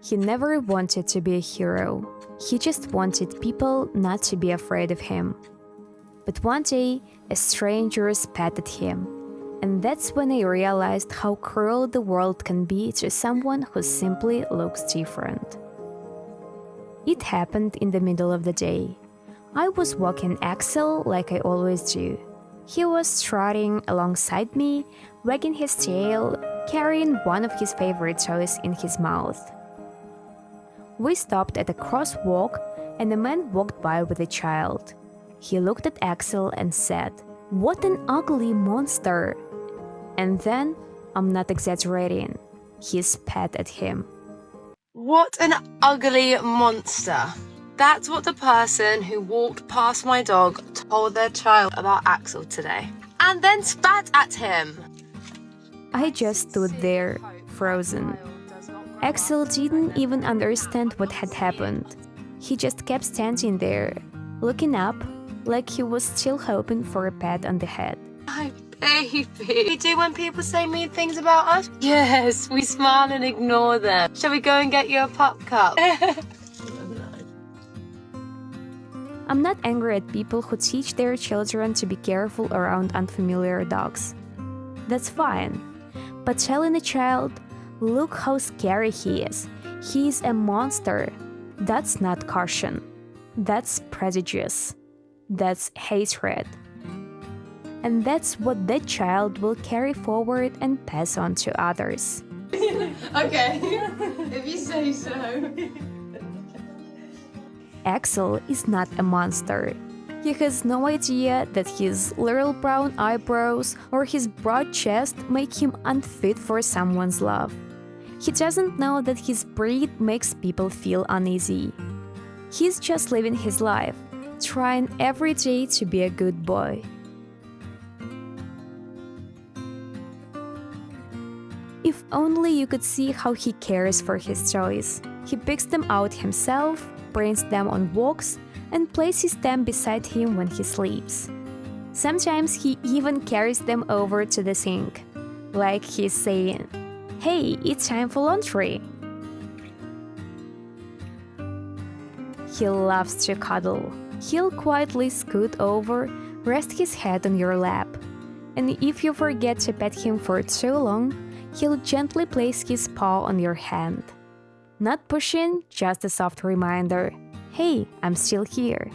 He never wanted to be a hero. He just wanted people not to be afraid of him. But one day, a stranger spat at him, and that's when I realized how cruel the world can be to someone who simply looks different. It happened in the middle of the day. I was walking Axel like I always do. He was trotting alongside me, wagging his tail, carrying one of his favorite toys in his mouth. We stopped at a crosswalk, and a man walked by with a child. He looked at Axel and said, "What an ugly monster!" And then, I'm not exaggerating, he spat at him. What an ugly monster. That's what the person who walked past my dog told their child about Axel today. And then spat at him. I just stood there, frozen. Axel didn't even understand what had happened. He just kept standing there, looking up, like he was still hoping for a pat on the head. My baby. We do when people say mean things about us? Yes, we smile and ignore them. Shall we go and get you a pup cup? I'm not angry at people who teach their children to be careful around unfamiliar dogs. That's fine. But telling a child, "Look how scary he is. He is a monster," that's not caution. That's prejudice. That's hatred. And that's what that child will carry forward and pass on to others. Okay, if you say so. Axel is not a monster. He has no idea that his little brown eyebrows or his broad chest make him unfit for someone's love. He doesn't know that his breed makes people feel uneasy. He's just living his life, trying every day to be a good boy. If only you could see how he cares for his toys. He picks them out himself, brings them on walks, and places them beside him when he sleeps. Sometimes he even carries them over to the sink, like he's saying, "Hey, it's time for laundry." He loves to cuddle. He'll quietly scoot over, rest his head on your lap. And if you forget to pet him for too long, he'll gently place his paw on your hand. Not pushing, just a soft reminder, "Hey, I'm still here."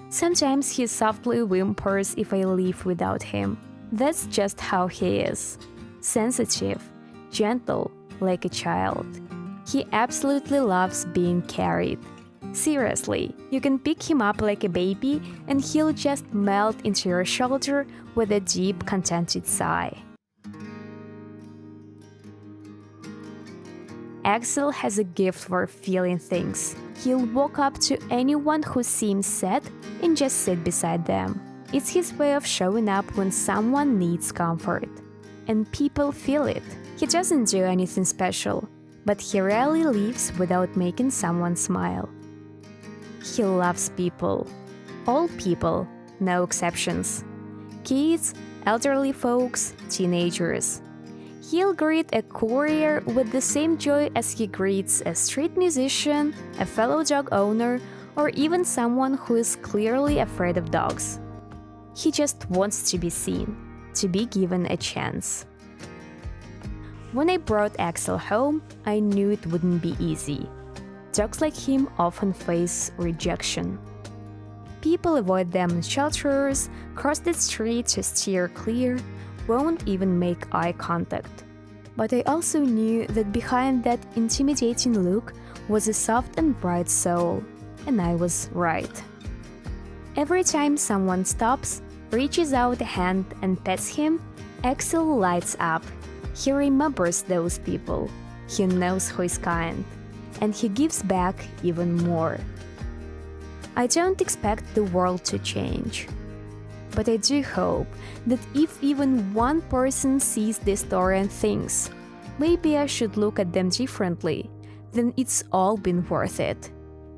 Sometimes he softly whimpers if I leave without him. That's just how he is. Sensitive, gentle, like a child. He absolutely loves being carried. Seriously, you can pick him up like a baby and he'll just melt into your shoulder with a deep, contented sigh. Axel has a gift for feeling things. He'll walk up to anyone who seems sad and just sit beside them. It's his way of showing up when someone needs comfort. And people feel it. He doesn't do anything special, but he rarely leaves without making someone smile. He loves people. All people, no exceptions. Kids, elderly folks, teenagers. He'll greet a courier with the same joy as he greets a street musician, a fellow dog owner, or even someone who is clearly afraid of dogs. He just wants to be seen, to be given a chance. When I brought Axel home, I knew it wouldn't be easy. Dogs like him often face rejection. People avoid them in shelters, cross the street to steer clear, won't even make eye contact. But I also knew that behind that intimidating look was a soft and bright soul, and I was right. Every time someone stops, reaches out a hand and pets him, Axel lights up. He remembers those people. He knows who is kind, and he gives back even more. I don't expect the world to change. But I do hope that if even one person sees this story and thinks, "Maybe I should look at them differently," then it's all been worth it.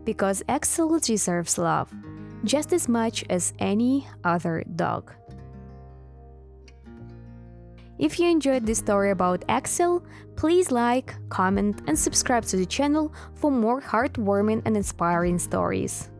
Because Axel deserves love, just as much as any other dog. If you enjoyed this story about Axel, please like, comment, and subscribe to the channel for more heartwarming and inspiring stories.